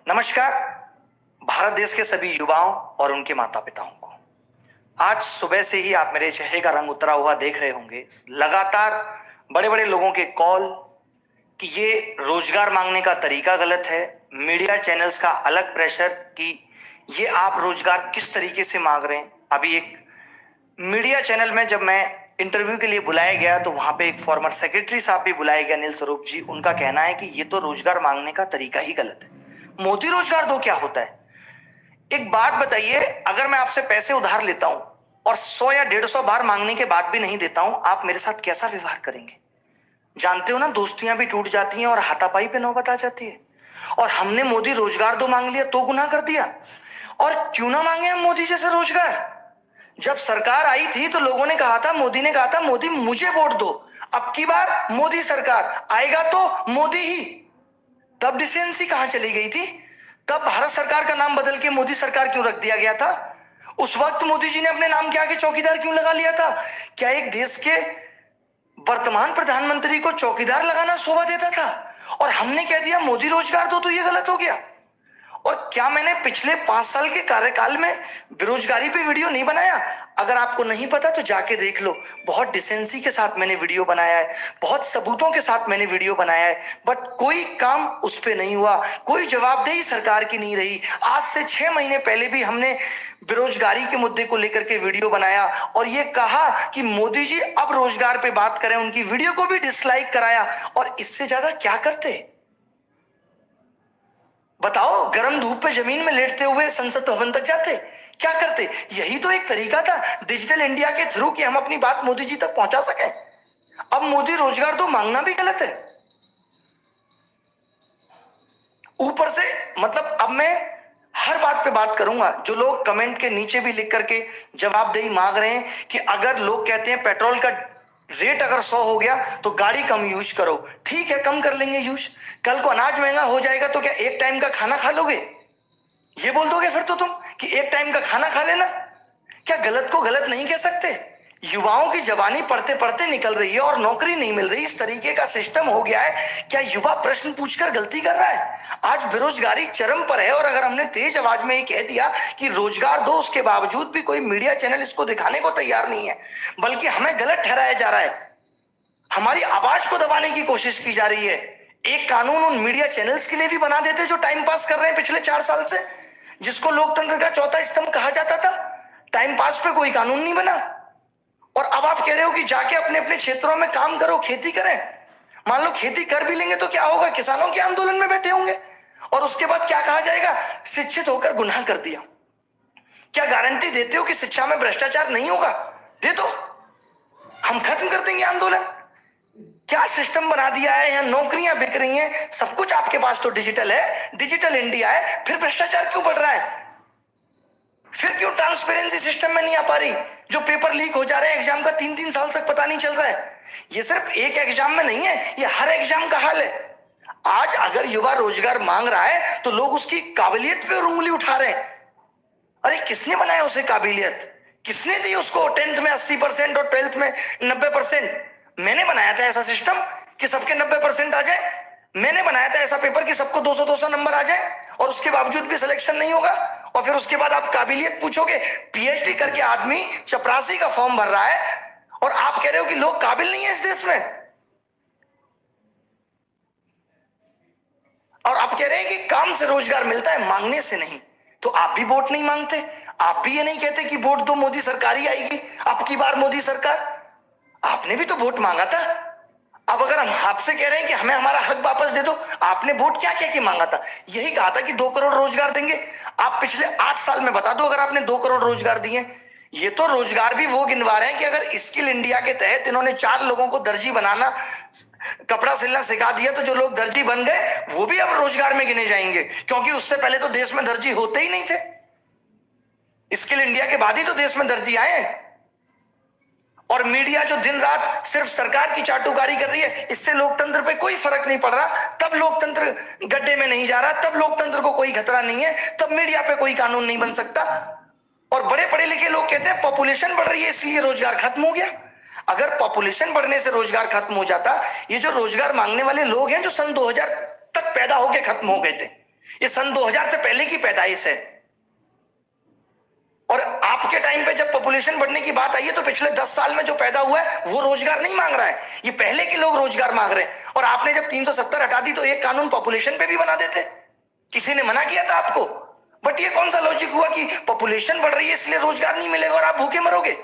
नमस्कार। भारत देश के सभी युवाओं और उनके माता पिताओं को आज सुबह से ही आप मेरे चेहरे का रंग उतरा हुआ देख रहे होंगे। लगातार बड़े बड़े लोगों के कॉल कि ये रोजगार मांगने का तरीका गलत है, मीडिया चैनल्स का अलग प्रेशर कि ये आप रोजगार किस तरीके से मांग रहे हैं। अभी एक मीडिया चैनल में जब मैं इंटरव्यू के लिए बुलाया गया तो वहां पे एक फॉर्मर सेक्रेटरी साहब भी बुलाए गए, अनिल स्वरूप जी। उनका कहना है कि ये तो रोजगार मांगने का तरीका ही गलत है। मोदी रोजगार दो क्या होता है? एक बात बताइए, अगर मैं आपसे पैसे उधार लेता हूं और 100 या 150 बार मांगने के बाद भी नहीं देता हूं, आप मेरे साथ कैसा व्यवहार करेंगे? जानते हो ना, दोस्तियां भी टूट जाती हैं और हाथापाई पे नौबत आ जाती है। और हमने मोदी रोजगार दो मांग लिया तो गुनाह कर दिया। और क्यों ना मांगे हम मोदी जैसे रोजगार? जब सरकार आई थी तो लोगों ने कहा था, मोदी ने कहा था, मोदी मुझे वोट दो। अब की बार मोदी सरकार आएगा तो मोदी ही। तब डिसेंसी कहां चली गई थी? तब भारत सरकार का नाम बदल के मोदी सरकार क्यों रख दिया गया था? उस वक्त मोदी जी ने अपने नाम के आगे चौकीदार क्यों लगा लिया था? क्या एक देश के वर्तमान प्रधानमंत्री को चौकीदार लगाना शोभा देता था? और हमने कह दिया मोदी रोजगार दो तो ये गलत हो गया। और क्या मैंने पिछले 5 साल के कार्यकाल में बेरोजगारी पे वीडियो नहीं बनाया? अगर आपको नहीं पता तो जाके देख लो। बहुत डिसेंसी के साथ मैंने वीडियो बनाया है, बहुत सबूतों के साथ मैंने वीडियो बनाया है, बट कोई काम उस पे नहीं हुआ, कोई जवाबदेही सरकार की नहीं रही। आज से 6 महीने पहले भी हमने बेरोजगारी के मुद्दे को लेकर के वीडियो बनाया और ये कहा कि मोदी जी अब रोजगार पे बात करें। उनकी वीडियो को भी डिसलाइक कराया। और इससे ज्यादा क्या करते? बताओ, गर्म धूप पे जमीन में लेटते हुए संसद भवन तक जाते? क्या करते? यही तो एक तरीका था डिजिटल इंडिया के थ्रू कि हम अपनी बात मोदी जी तक पहुंचा सकें। अब मोदी रोजगार तो मांगना भी गलत है। ऊपर से मतलब अब मैं हर बात पे बात करूंगा। जो लोग कमेंट के नीचे भी लिख करके जवाबदेही मांग रहे हैं कि अगर लोग कहते हैं पेट्रोल का रेट अगर 100 हो गया तो गाड़ी कम यूज करो, ठीक है, कम कर लेंगे यूज। कल को अनाज महंगा हो जाएगा तो क्या एक टाइम का खाना खा लोगे? ये बोल दोगे फिर तो तुम कि एक टाइम का खाना खा लेना? क्या गलत को गलत नहीं कह सकते? युवाओं की जवानी पढ़ते पढ़ते निकल रही है और नौकरी नहीं मिल रही, इस तरीके का सिस्टम हो गया है। क्या युवा प्रश्न पूछकर गलती कर रहा है? आज बेरोजगारी चरम पर है और अगर हमने तेज आवाज में ये कह दिया कि रोजगार दो, उसके बावजूद भी कोई मीडिया चैनल इसको दिखाने को तैयार नहीं है, बल्कि हमें गलत ठहराया जा रहा है, हमारी आवाज को दबाने की कोशिश की जा रही है। एक कानून उन मीडिया चैनल्स के लिए भी बना देते जो टाइम पास कर रहे हैं पिछले 4 साल से, जिसको लोकतंत्र का चौथा स्तंभ कहा जाता था। टाइम पास पे कोई कानून नहीं बना। और अब आप कह रहे हो कि जाके अपने अपने क्षेत्रों में काम करो, खेती करें। मान लो खेती कर भी लेंगे तो क्या होगा? किसानों के आंदोलन में बैठे होंगे और उसके बाद क्या कहा जाएगा? शिक्षित होकर गुनाह कर दिया। क्या गारंटी देते हो कि शिक्षा में भ्रष्टाचार नहीं होगा? दे दो, हम खत्म कर देंगे आंदोलन। क्या सिस्टम बना दिया है? यहाँ नौकरियां बिक रही हैं, सब कुछ आपके पास तो डिजिटल है, डिजिटल इंडिया है, फिर भ्रष्टाचार क्यों बढ़ रहा है? फिर क्यों ट्रांसपेरेंसी सिस्टम में नहीं आ पा रही? जो पेपर लीक हो जा रहे हैं एग्जाम का, 3-3 साल तक पता नहीं चल रहा है। ये सिर्फ एक एग्जाम में नहीं है, ये हर एग्जाम का हाल है। आज अगर युवा रोजगार मांग रहा है तो लोग उसकी काबिलियत पे उंगली उठा रहे हैं। अरे किसने बनाया उसे काबिलियत? किसने दी उसको 10th में 80% और 12th में 90%? मैंने बनाया था ऐसा सिस्टम कि सबके 90% आ जाए। मैंने बनाया था ऐसा पेपर कि सबको 200-200 नंबर आ जाए और उसके बावजूद भी सिलेक्शन नहीं होगा। और फिर उसके बाद आप काबिलियत पूछोगे? पीएचडी करके आदमी चपरासी का फॉर्म भर रहा है और आप कह रहे हो कि लोग काबिल नहीं है इस देश में। और आप कह रहे हैं कि काम से रोजगार मिलता है, मांगने से नहीं। तो आप भी वोट नहीं मांगते, आप भी ये नहीं कहते कि वोट दो मोदी सरकार ही आएगी, अब की बार मोदी सरकार। आपने भी तो वोट मांगा था। अब अगर हम आपसे कह रहे हैं कि हमें हमारा हक वापस दे दो, आपने वोट क्या कह के मांगा था? यही कहा था कि 2 करोड़ रोजगार देंगे। आप पिछले 8 साल में बता दो अगर आपने 2 करोड़ रोजगार दिए। ये तो रोजगार भी वो गिनवा रहे हैं कि अगर स्किल इंडिया के तहत इन्होंने 4 लोगों को दर्जी बनाना, कपड़ा सिलना सिखा दिया तो जो लोग दर्जी बन गए वो भी अब रोजगार में गिने जाएंगे, क्योंकि उससे पहले तो देश में दर्जी होते ही नहीं थे। स्किल इंडिया के बाद ही तो देश में दर्जी आए हैं। और मीडिया जो दिन रात सिर्फ सरकार की चाटुकारी कर रही है, इससे लोकतंत्र पे कोई फर्क नहीं पड़ रहा। तब लोकतंत्र गड्ढे में नहीं जा रहा, तब लोकतंत्र को कोई खतरा नहीं है, तब मीडिया पे कोई कानून नहीं बन सकता। और बड़े पढ़े लिखे लोग कहते हैं पॉपुलेशन बढ़ रही है इसलिए रोजगार खत्म हो गया। अगर पॉपुलेशन बढ़ने से रोजगार खत्म हो जाता, ये जो रोजगार मांगने वाले लोग हैं जो सन 2000 तक पैदा होके खत्म हो गए थे, ये सन 2000 से पहले की पैदाइश है। और आपके टाइम पे जब पॉपुलेशन बढ़ने की बात आई है तो पिछले 10 साल में जो पैदा हुआ है वो रोजगार नहीं मांग रहा है, ये पहले के लोग रोजगार मांग रहे हैं। और आपने जब 370 हटा दी तो एक कानून पॉपुलेशन पे भी बना देते, किसी ने मना किया था आपको? बट ये कौन सा लॉजिक हुआ कि पॉपुलेशन बढ़ रही है इसलिए रोजगार नहीं मिलेगा और आप भूखे मरोगे?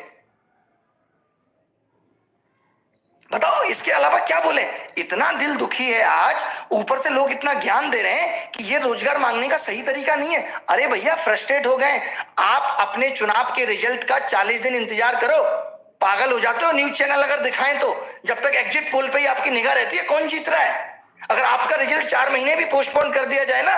बताओ इसके अलावा क्या बोले? इतना दिल दुखी है आज, ऊपर से लोग इतना ज्ञान दे रहे हैं कि ये रोजगार मांगने का सही तरीका नहीं है। अरे भैया फ्रस्ट्रेट हो गए आप, अपने चुनाव के रिजल्ट का 40 दिन इंतजार करो। पागल हो जाते हो न्यूज चैनल अगर दिखाएं तो, जब तक एग्जिट पोल पे ही आपकी निगाह रहती है कौन जीत रहा है। अगर आपका रिजल्ट 4 महीने भी पोस्टपोन कर दिया जाए ना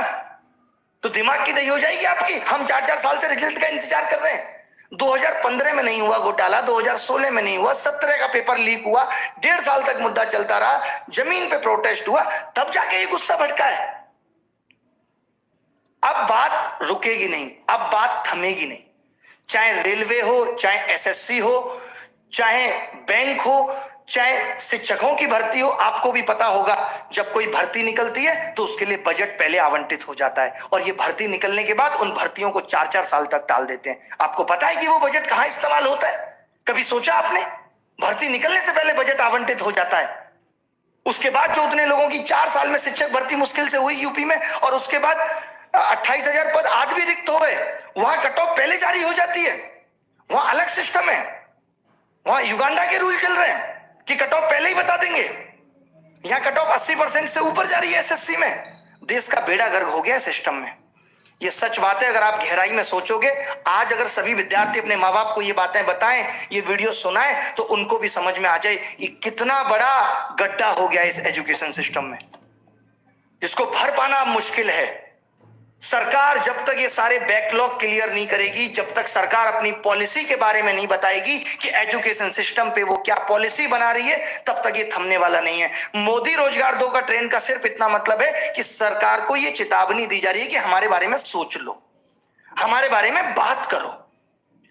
तो दिमाग की दही हो जाएगी आपकी। हम 4-4 साल से रिजल्ट का इंतजार कर रहे हैं। 2015 में नहीं हुआ घोटाला, 2016 में नहीं हुआ, 17 का पेपर लीक हुआ, 1.5 साल तक मुद्दा चलता रहा, जमीन पे प्रोटेस्ट हुआ, तब जाके ये गुस्सा भड़का है। अब बात रुकेगी नहीं, अब बात थमेगी नहीं। चाहे रेलवे हो, चाहे एसएससी हो, चाहे बैंक हो, चाहे शिक्षकों की भर्ती हो, आपको भी पता होगा जब कोई भर्ती निकलती है तो उसके लिए बजट पहले आवंटित हो जाता है और ये भर्ती निकलने के बाद उन भर्तियों को 4-4 साल तक टाल देते हैं। आपको पता है कि वो बजट कहां इस्तेमाल होता है? कभी सोचा आपने? भर्ती निकलने से पहले बजट आवंटित हो जाता है। उसके बाद जो उतने लोगों की 4 साल में शिक्षक भर्ती मुश्किल से हुई यूपी में, और उसके बाद 28,000 पद आज भी रिक्त हो गए, वहां कट ऑफ पहले जारी हो जाती है। वहां अलग सिस्टम है, वहां युगांडा के रूल चल रहे हैं कि कट ऑफ पहले ही बता देंगे। यहां कट ऑफ 80% से ऊपर जा रही है एसएससी में। देश का बेड़ा गर्क हो गया सिस्टम में। ये सच बात है, अगर आप गहराई में सोचोगे। आज अगर सभी विद्यार्थी अपने माँ बाप को ये बातें बताएं, ये वीडियो सुनाएं, तो उनको भी समझ में आ जाए ये कितना बड़ा गड्ढा हो गया इस एजुकेशन सिस्टम में, जिसको भर पाना मुश्किल है। सरकार जब तक ये सारे बैकलॉग क्लियर नहीं करेगी, जब तक सरकार अपनी पॉलिसी के बारे में नहीं बताएगी कि एजुकेशन सिस्टम पे वो क्या पॉलिसी बना रही है, तब तक ये थमने वाला नहीं है। मोदी रोजगार दो का ट्रेंड का सिर्फ इतना मतलब है कि सरकार को ये चेतावनी दी जा रही है कि हमारे बारे में सोच लो, हमारे बारे में बात करो,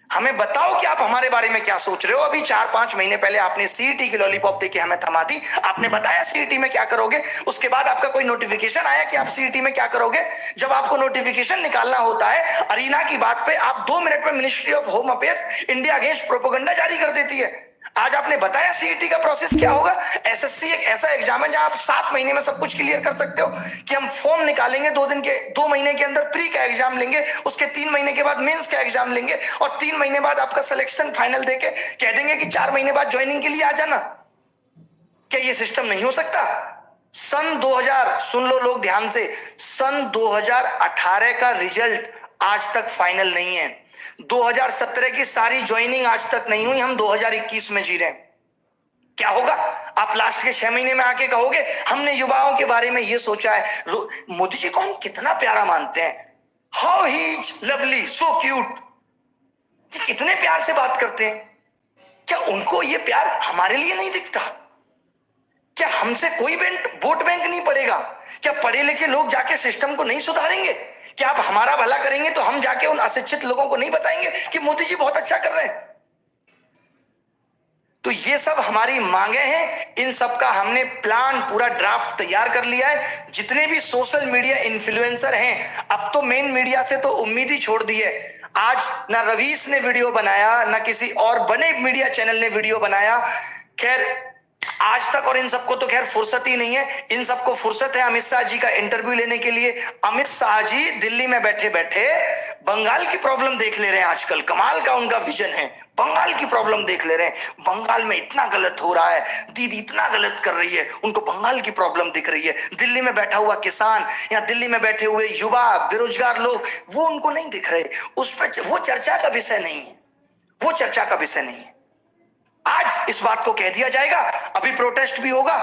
हमें बताओ कि आप हमारे बारे में क्या सोच रहे हो। अभी 4-5 महीने पहले आपने सीईटी की लॉलीपॉप देके हमें थमा दी, आपने बताया सीईटी में क्या करोगे। उसके बाद आपका कोई नोटिफिकेशन आया कि आप सीईटी में क्या करोगे? जब आपको नोटिफिकेशन निकालना होता है अरीना की बात पे, आप 2 मिनट में ministry of home affairs India against propaganda जारी कर देती है। आज आपने बताया सीईटी का प्रोसेस क्या होगा। एसएससी एक ऐसा एग्जाम है जहां आप 7 महीने में सब कुछ क्लियर कर सकते हो कि हम फॉर्म निकालेंगे 2 महीने के अंदर प्री का एग्जाम लेंगे, उसके 3 महीने के बाद मेंस का एग्जाम लेंगे और 3 महीने बाद आपका सिलेक्शन फाइनल देके कह देंगे कि 4 महीने बाद ज्वाइनिंग के लिए आ जाना। क्या ये सिस्टम नहीं हो सकता? सन 2000, सुन लो लोग ध्यान से, सन 2018 का रिजल्ट आज तक फाइनल नहीं है। 2017 की सारी ज्वाइनिंग आज तक नहीं हुई, हम 2021 में जी रहे हैं। क्या होगा? आप लास्ट के 6 महीने में आके कहोगे हमने युवाओं के बारे में ये सोचा है। मोदी जी को हम कितना प्यारा मानते हैं, how he is lovely, so cute, कितने प्यार से बात करते हैं। क्या उनको ये प्यार हमारे लिए नहीं दिखता? क्या हमसे कोई वोट बैंक नहीं पड़ेगा? क्या पढ़े लिखे लोग जाके सिस्टम को नहीं सुधारेंगे? क्या आप हमारा भला करेंगे तो हम जाके उन अशिक्षित लोगों को नहीं बताएंगे कि मोदी जी बहुत अच्छा कर रहे हैं? तो ये सब हमारी मांगे हैं, इन सब का हमने प्लान पूरा ड्राफ्ट तैयार कर लिया है। जितने भी सोशल मीडिया इन्फ्लुएंसर हैं, अब तो मेन मीडिया से तो उम्मीद ही छोड़ दी है। आज ना रवीश ने वीडियो बनाया, ना किसी और बड़े मीडिया चैनल ने वीडियो बनाया। खैर आज तक, और इन सबको तो खैर फुर्सत ही नहीं है। इन सबको फुर्सत है अमित शाह जी का इंटरव्यू लेने के लिए। अमित शाह जी दिल्ली में बैठे बैठे बंगाल की प्रॉब्लम देख ले रहे हैं आजकल। कमाल का उनका विजन है, बंगाल की प्रॉब्लम देख ले रहे हैं। बंगाल में इतना गलत हो रहा है, दीदी इतना गलत कर रही है, उनको बंगाल की प्रॉब्लम दिख रही है। दिल्ली में बैठा हुआ किसान या दिल्ली में बैठे हुए युवा बेरोजगार लोग, वो उनको नहीं दिख रहे। उस पर वो चर्चा का विषय नहीं है, वो चर्चा का विषय नहीं है। आज इस बात को कह दिया जाएगा, अभी प्रोटेस्ट भी होगा।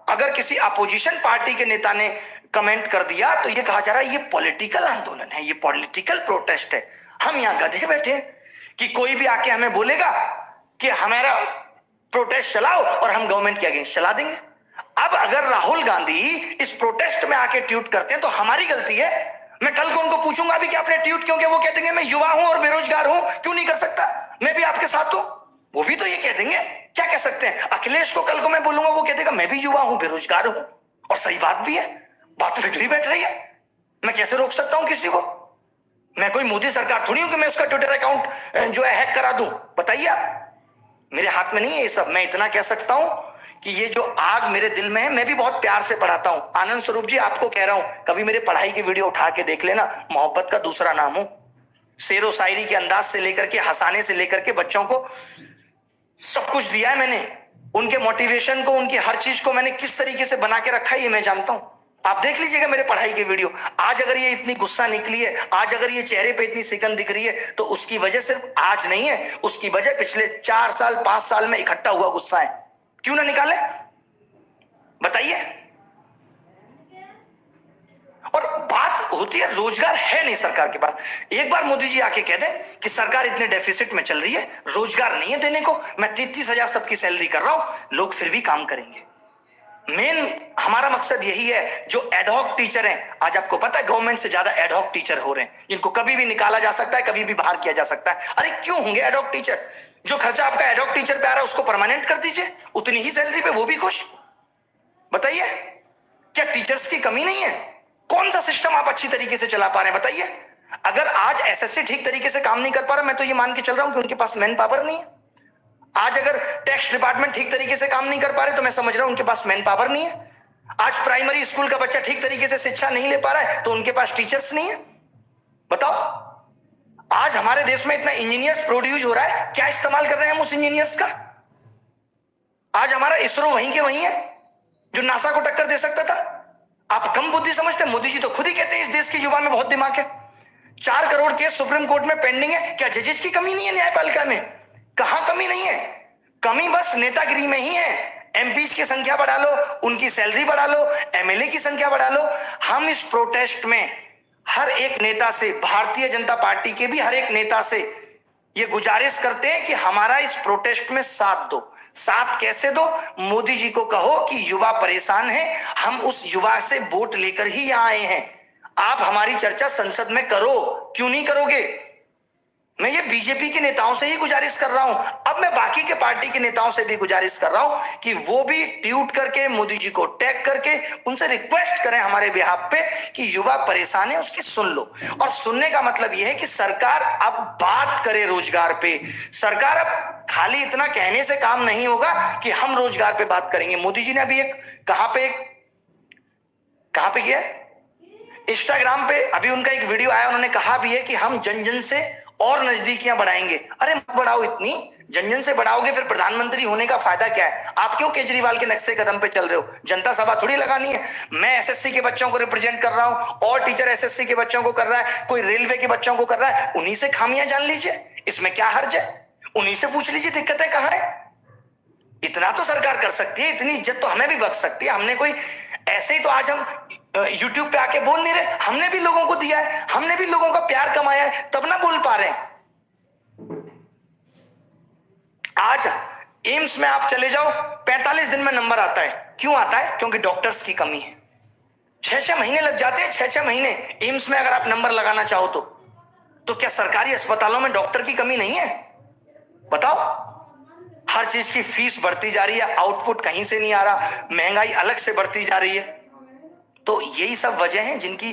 अगर किसी अपोजिशन पार्टी के नेता ने कमेंट कर दिया तो ये कहा जा रहा है ये पॉलिटिकल आंदोलन है, ये पॉलिटिकल प्रोटेस्ट है। हम यहां गधे बैठे हैं कि कोई भी आके हमें बोलेगा कि हमारा प्रोटेस्ट चलाओ और हम गवर्नमेंट के अगेंस्ट चला देंगे। अब अगर राहुल गांधी इस प्रोटेस्ट में आके ट्वीट करते हैं तो हमारी गलती है। मैं कल को उनको पूछूंगा भी कि आपने ट्वीट क्यों किया, वो कह देंगे मैं युवा हूं और बेरोजगार हूं, क्यों नहीं कर सकता, मैं भी आपके साथ हूं। वो भी तो ये कह देंगे, क्या कह सकते हैं। अखिलेश को कल को मैं बोलूंगा, वो कह देगा मैं भी युवा हूं बेरोजगार हूं, और सही बात भी है, बात फिट भी बैठ रही है। मैं कैसे रोक सकता हूं किसी को? मैं कोई मोदी सरकार थोड़ी हूं कि मैं उसका ट्विटर अकाउंट जो है हैक करा दूं। बताइए आप, मेरे हाथ में नहीं है ये सब। मैं इतना कह सकता हूं कि ये जो आग मेरे दिल में है, मैं भी बहुत प्यार से पढ़ाता हूं। आनंद स्वरूप जी, आपको कह रहा हूं, कभी मेरे पढ़ाई की वीडियो उठा के देख लेना। मोहब्बत का दूसरा नाम हूं। शेरो शायरी के अंदाज से लेकर के, हंसाने से लेकर के, बच्चों को सब कुछ दिया है मैंने। उनके मोटिवेशन को, उनकी हर चीज को मैंने किस तरीके से बना के रखा है ये मैं जानता हूं। आप देख लीजिएगा मेरे पढ़ाई की वीडियो। आज अगर ये इतनी गुस्सा निकली है, आज अगर ये चेहरे पे इतनी सिकन दिख रही है, तो उसकी वजह सिर्फ आज नहीं है, उसकी वजह पिछले 4 साल 5 साल में इकट्ठा हुआ गुस्सा है। क्यों ना निकाले? बताइए। और बात होती है, रोजगार है नहीं सरकार के पास। एक बार मोदी जी आके कह दे कि सरकार इतने डेफिसिट में चल रही है, रोजगार नहीं है देने को, मैं 33,000 सबकी सैलरी कर रहा हूं, लोग फिर भी काम करेंगे। मेन हमारा मकसद यही है। जो एडहॉक टीचर हैं, आज आपको पता है गवर्नमेंट से ज्यादा एडहॉक टीचर हो रहे हैं, जिनको कभी भी निकाला जा सकता है, कभी भी बाहर किया जा सकता है। अरे क्यों होंगे एडहॉक टीचर? जो खर्चा आपका एडहॉक टीचर पे आ रहा है उसको परमानेंट कर दीजिए, उतनी ही सैलरी पे वो भी खुश। बताइए, क्या टीचर्स की कमी नहीं है? कौन सा सिस्टम आप अच्छी तरीके से चला पा रहे हैं? बताइए। अगर आज एसएससी ठीक तरीके से काम नहीं कर पा रहा, मैं तो ये मान के चल रहा हूं कि उनके पास मैन पावर नहीं है। आज अगर टैक्स डिपार्टमेंट ठीक तरीके से काम नहीं कर पा रहे, तो मैं समझ रहा हूं उनके पास मैन पावर नहीं है। आज प्राइमरी स्कूल का बच्चा ठीक तरीके से शिक्षा नहीं ले पा रहा है, तो उनके पास टीचर्स नहीं है। बताओ, आज हमारे देश में इतना इंजीनियर्स प्रोड्यूस हो रहा है, क्या इस्तेमाल कर रहे हैं हम उस इंजीनियर्स का? आज हमारा इसरो वहीं के वहीं है जो नासा को टक्कर दे सकता था। आप कम बुद्धि समझते हैं? मोदी जी तो खुद ही कहते हैं इस देश के युवा में बहुत दिमाग है। 4 करोड़ केस सुप्रीम कोर्ट में पेंडिंग है। क्या जजेस की कमी नहीं है न्यायपालिका में? कहां कमी नहीं है? कमी बस नेतागिरी में ही है। एमपीज की संख्या बढ़ा लो, उनकी सैलरी बढ़ा लो, एमएलए की संख्या बढ़ा लो। हम इस प्रोटेस्ट में हर एक नेता से, भारतीय जनता पार्टी के भी हर एक नेता से ये गुजारिश करते हैं कि हमारा इस प्रोटेस्ट में साथ दो। साथ कैसे दो? मोदी जी को कहो कि युवा परेशान है, हम उस युवा से वोट लेकर ही यहां आए हैं। आप हमारी चर्चा संसद में करो, क्यों नहीं करोगे? मैं ये बीजेपी के नेताओं से ही गुजारिश कर रहा हूं। अब मैं बाकी के पार्टी के नेताओं से भी गुजारिश कर रहा हूं कि वो भी ट्वीट करके मोदी जी को टैग करके उनसे रिक्वेस्ट करें हमारे बिहाफ पे कि युवा परेशान है, उसकी सुन लो। और सुनने का मतलब यह है कि सरकार अब बात करे रोजगार पे। सरकार अब खाली इतना कहने से काम नहीं होगा कि हम रोजगार पे बात करेंगे। मोदी जी ने अभी कहां पे किया है? इंस्टाग्राम पे अभी उनका एक वीडियो आया, उन्होंने कहा भी है कि हम जन जन से और नजदीकियां बढ़ाएंगे। अरे मत बढ़ाओ, इतनी जन जन से बढ़ाओगे फिर प्रधानमंत्री होने का फायदा क्या है? आप क्यों केजरीवाल के नक्शे कदम पे चल रहे हो? जनता सभा थोड़ी लगानी है। मैं एसएससी के बच्चों को रिप्रेजेंट कर रहा हूं, और टीचर एसएससी के बच्चों को कर रहा है, कोई रेलवे के बच्चों को कर रहा है। उन्हीं से खामियां जान लीजिए, इसमें क्या हर्ज है? उन्हीं से पूछ लीजिए दिक्कतें कहां है। इतना तो सरकार कर सकती है, इतनी इज्जत तो हमें भी बख्श सकती है। हमने कोई ऐसे ही तो आज हम यूट्यूब पे आके बोल नहीं रहे, हमने भी लोगों को दिया है, हमने भी लोगों का प्यार कमाया है, तब ना बोल पा रहे हैं। आज एम्स में आप चले जाओ, 45 दिन में नंबर आता है। क्यों आता है? क्योंकि डॉक्टर्स की कमी है। 6-6 महीने लग जाते हैं, 6-6 महीने एम्स में अगर आप नंबर लगाना चाहो तो क्या सरकारी अस्पतालों में डॉक्टर की कमी नहीं है? बताओ। हर चीज की फीस बढ़ती जा रही है, आउटपुट कहीं से नहीं आ रहा, महंगाई अलग से बढ़ती जा रही है। तो यही सब वजह है जिनकी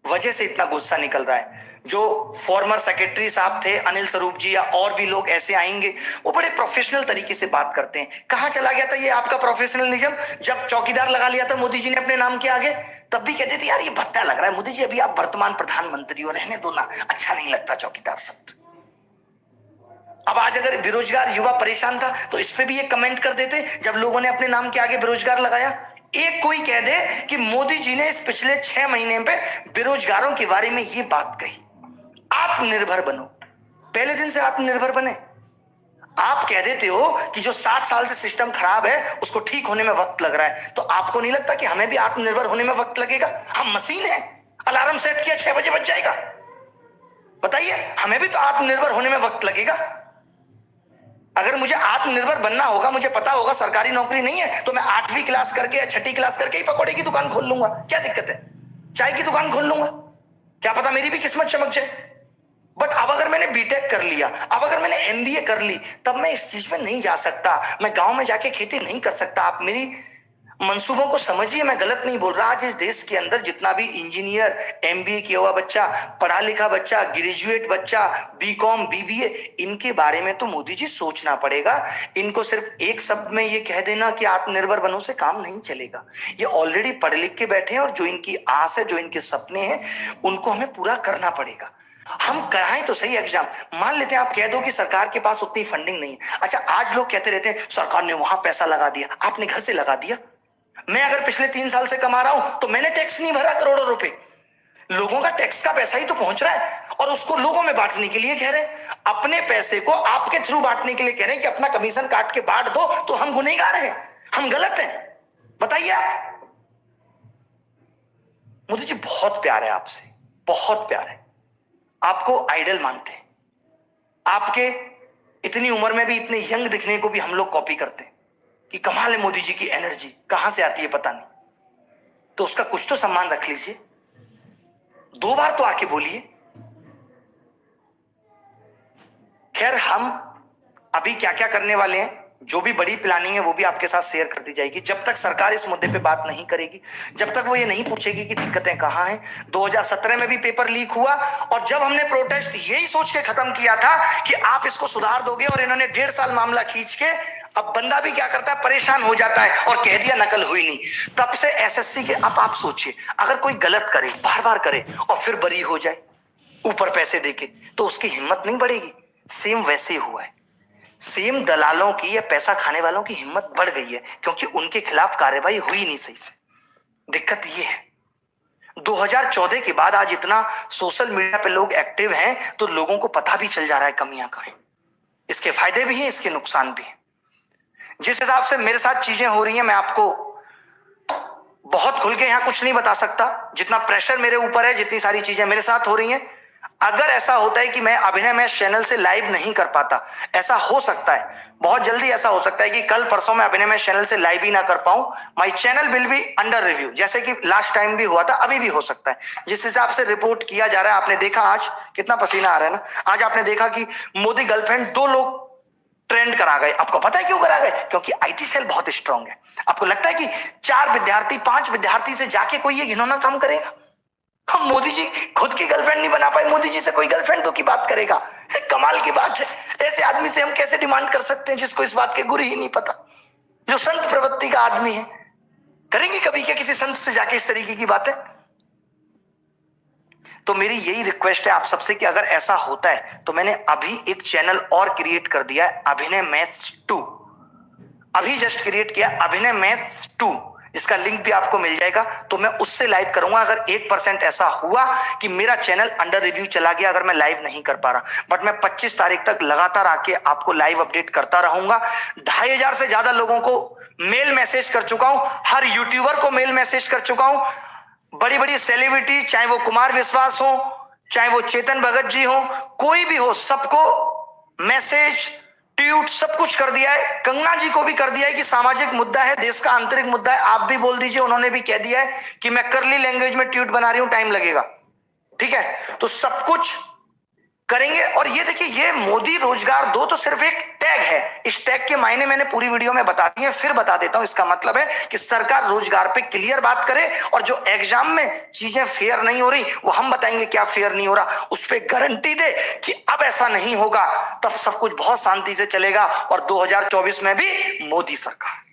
वजह से इतना गुस्सा निकल रहा है। जो फॉर्मर सेक्रेटरी साहब थे अनिल स्वरूप जी, या और भी लोग ऐसे आएंगे, वो बड़े प्रोफेशनल तरीके से बात करते हैं। कहां चला गया था ये आपका प्रोफेशनलिज्म? जब चौकीदार लगा लिया था मोदी जी ने अपने नाम के आगे, तब भी कहते थे यार ये भद्दा लग रहा है। मोदी जी अभी आप वर्तमान प्रधानमंत्री हो, रहने दो ना, अच्छा नहीं लगता चौकीदार शब्द। अब आज अगर बेरोजगार युवा परेशान था तो इस पे भी ये कमेंट कर देते जब लोगों ने अपने नाम के आगे बेरोजगार लगाया। एक कोई कह दे कि मोदी जी ने इस पिछले 6 महीने पे बेरोजगारों के बारे में ये बात कही, आत्मनिर्भर बनो। पहले दिन से आत्मनिर्भर बने। आप कह देते हो कि जो 60 साल से सिस्टम खराब है उसको ठीक होने में वक्त लग रहा है, तो आपको नहीं लगता कि हमें भी आत्मनिर्भर होने में वक्त लगेगा? हम मशीन है, अलार्म सेट किया 6 बजे बज जाएगा। बताइए, हमें भी तो आत्मनिर्भर होने में वक्त लगेगा। अगर मुझे आत्मनिर्भर बनना होगा, मुझे पता होगा सरकारी नौकरी नहीं है, तो मैं 8वीं क्लास करके या 6ठी क्लास करके ही पकौड़े की दुकान खोल लूंगा। क्या दिक्कत है? चाय की दुकान खोल लूंगा, क्या पता मेरी भी किस्मत चमक जाए। बट अब अगर मैंने बीटेक कर लिया, अब अगर मैंने एमबीए कर ली, तब मैं इस चीज में नहीं जा सकता। मैं गांव में जाके खेती नहीं कर सकता। आप मेरी मंसूबों को समझिए, मैं गलत नहीं बोल रहा। आज इस देश के अंदर जितना भी इंजीनियर, एमबीए किया हुआ बच्चा, पढ़ा लिखा बच्चा, ग्रेजुएट बच्चा, बीकॉम, बीबीए, इनके बारे में तो मोदी जी सोचना पड़ेगा। इनको सिर्फ एक शब्द में ये कह देना कि आत्मनिर्भर बनो से काम नहीं चलेगा। ये ऑलरेडी पढ़ लिख के बैठे हैं और जो इनकी आस है, जो इनके सपने हैं, उनको हमें पूरा करना पड़ेगा। हम कराएं तो सही एग्जाम। मान लेते हैं आप कह दो कि सरकार के पास उतनी फंडिंग नहीं है। अच्छा, आज लोग कहते रहते हैं सरकार ने वहां पैसा लगा दिया, आपने घर से लगा दिया। मैं अगर पिछले 3 साल से कमा रहा हूं तो मैंने टैक्स नहीं भरा करोड़ों रुपए। लोगों का टैक्स का पैसा ही तो पहुंच रहा है और उसको लोगों में बांटने के लिए कह रहे हैं। अपने पैसे को आपके थ्रू बांटने के लिए कह रहे हैं कि अपना कमीशन काट के बांट दो, तो हम गुनहगार हैं, हम गलत हैं? बताइए आप। मोदी जी बहुत प्यार है आपसे, बहुत प्यार है। आपको आइडल मानते हैं। आपके इतनी उम्र में भी इतने यंग दिखने को भी हम लोग कॉपी करते हैं कि कमाल है मोदी जी की एनर्जी, कहां से आती है पता नहीं। तो उसका कुछ तो सम्मान रख लीजिए, 2 बार तो आके बोलिए। खैर, हम अभी क्या क्या करने वाले हैं, जो भी बड़ी प्लानिंग है वो भी आपके साथ शेयर कर दी जाएगी। जब तक सरकार इस मुद्दे पे बात नहीं करेगी, जब तक वो ये नहीं पूछेगी कि दिक्कतें कहां हैं। 2017 में भी पेपर लीक हुआ और जब हमने प्रोटेस्ट यही सोच के खत्म किया था कि आप इसको सुधार दोगे, और इन्होंने 1.5 साल मामला खींच के, अब बंदा भी क्या करता है, परेशान हो जाता है और कह दिया नकल हुई नहीं। तब से एसएससी के, अब आप सोचिए, अगर कोई गलत करे, बार बार करे और फिर बरी हो जाए ऊपर पैसे देके, तो उसकी हिम्मत नहीं बढ़ेगी। सेम वैसे ही हुआ है। सेम दलालों की या पैसा खाने वालों की हिम्मत बढ़ गई है क्योंकि उनके खिलाफ कार्रवाई हुई नहीं सही से। दिक्कत ये है, 2014 के बाद आज इतना सोशल मीडिया पे लोग एक्टिव हैं तो लोगों को पता भी चल जा रहा है कमियां कहां हैं। इसके फायदे भी हैं, इसके नुकसान भी हैं। जिस हिसाब से मेरे साथ चीजें हो रही हैं, मैं आपको बहुत खुल के यहां कुछ नहीं बता सकता। जितना प्रेशर मेरे ऊपर है, जितनी सारी चीजें मेरे साथ हो रही हैं, अगर ऐसा होता है कि मैं अभिनय मैच चैनल से लाइव नहीं कर पाता, ऐसा हो सकता है, बहुत जल्दी ऐसा हो सकता है कि कल परसों मैं अभिनय मैच चैनल से लाइव ही ना कर पाऊं। My channel will be under review, जैसे कि लास्ट टाइम भी हुआ था, अभी भी हो सकता है। जिस हिसाब से रिपोर्ट किया जा रहा है, आपने देखा आज कितना पसीना आ रहा है ना। आज आपने देखा कि मोदी गर्लफ्रेंड 2 लोग ट्रेंड करा गए। आपको पता है क्यों करा गए? क्योंकि आईटी सेल बहुत स्ट्रांग है। आपको लगता है कि 4 विद्यार्थी 5 विद्यार्थी से जाके कोई ये घिनौना काम करेगा? हम मोदी जी खुद की गर्लफ्रेंड नहीं बना पाए, मोदी जी से कोई गर्लफ्रेंड तो की बात करेगा? कमाल की बात है। ऐसे आदमी से हम कैसे डिमांड कर सकते हैं जिसको इस बात के गुर ही नहीं पता, जो संत प्रवृत्ति का आदमी है? करेंगे कभी क्या किसी संत से जाके इस तरीके की बातें? तो मेरी यही रिक्वेस्ट है आप सबसे कि अगर ऐसा होता है तो मैंने अभी एक चैनल और क्रिएट कर दिया है, अभिनय मैथ्स 2। अभी जस्ट क्रिएट किया अभिनय मैथ्स 2, इसका लिंक भी आपको मिल जाएगा। तो मैं उससे लाइव करूंगा। अगर 1% ऐसा हुआ कि मेरा चैनल अंडर रिव्यू चला गया, अगर मैं लाइव नहीं कर पा रहा, बट मैं 25 तारीख तक लगातार आके आपको लाइव अपडेट करता रहूंगा। 2500 से ज्यादा लोगों को मेल मैसेज कर चुका हूं, हर यूट्यूबर को मेल मैसेज कर चुका हूं, बड़ी बड़ी सेलिब्रिटी, चाहे वो कुमार विश्वास हो, चाहे वो चेतन भगत जी हो, कोई भी हो, सबको मैसेज, ट्वीट, सब कुछ कर दिया है। कंगना जी को भी कर दिया है कि सामाजिक मुद्दा है, देश का आंतरिक मुद्दा है, आप भी बोल दीजिए। उन्होंने भी कह दिया है कि मैं करली लैंग्वेज में ट्वीट बना रही हूं, टाइम लगेगा। ठीक है, तो सब कुछ करेंगे। और ये देखिए, ये मोदी रोजगार दो तो सिर्फ एक टैग है। इस टैग के मायने मैंने पूरी वीडियो में बता दिए, फिर बता देता हूं। इसका मतलब है कि सरकार रोजगार पे क्लियर बात करे, और जो एग्जाम में चीजें फेयर नहीं हो रही वो हम बताएंगे क्या फेयर नहीं हो रहा, उस पर गारंटी दे कि अब ऐसा नहीं होगा। तब सब कुछ बहुत शांति से चलेगा और 2024 में भी मोदी सरकार।